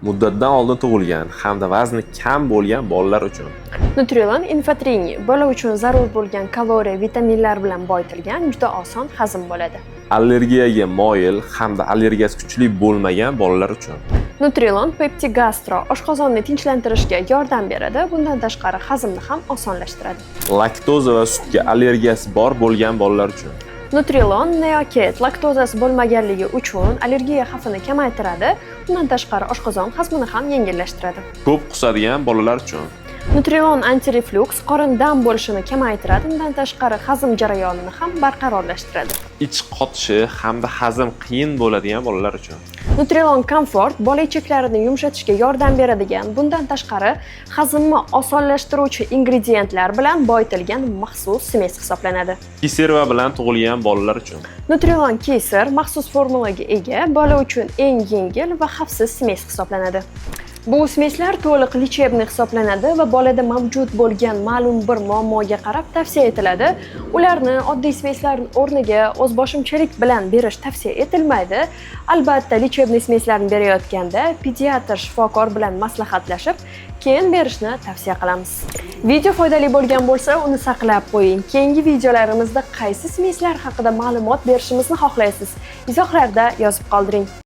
Muddatdan oldin tug'ilgan hamda vazni kam bo'lgan bolalar uchun. Nutrilon Infotrini bola uchun zarur bo'lgan kaloriya, vitaminlar bilan boyitilgan, juda oson hazm bo'ladi. Allergiyaga moyil hamda allergiyasi kuchli bo'lmagan bolalar uchun. Nutrilon Peptigastro oshqozonni tinchlantirishga yordam beradi, bundan tashqari hazmni ham osonlashtiradi. Laktoza va sutga allergiyasi bor bo'lgan bolalar uchun. Nutrilon Neoket laktozasi bo'lmaganligi uchun allergiya xavfini kamaytiradi, bundan tashqari oshqozon hazmini ham yengillashtiradi. Ko'p qusadigan bolalar uchun. Nutrilon Antireflux qorin dam bo'lishini kamaytiradi, bundan tashqari hazm jarayonini ham barqarorlashtiradi. Ich qotishi hamda hazm qiyin bo'ladigan bolalar uchun. Nutrilon Comfort bola ichaklarini yumshatishga yordam beradigan, bundan tashqari hazmni osonlashtiruvchi ingrediyentlar bilan boyitilgan maxsus smes hisoblanadi. Kiserva bilan tug'ilgan bolalar uchun. Nutrilon Kesar maxsus formulaga ega, bola uchun eng yengil va xavfsiz smes hisoblanadi. Bu smeslar to'liq lichebniy hisoblanadi va bolada mavjud bo'lgan ma'lum bir muammoga qarab tavsiya etiladi. Ularni oddiy smeslarning o'rniga o'zboshimchalik bilan berish tavsiya etilmaydi. Albatta, lichebniy smeslarni berayotganda pediatr shifokor bilan maslahatlashib, keyin berishni tavsiya qilamiz. Video foydali bo'lgan bo'lsa, uni saqlab qo'ying. Keyingi videolarimizda qaysi smeslar haqida ma'lumot berishimizni xohlaysiz? Izohlarda yozib qoldiring.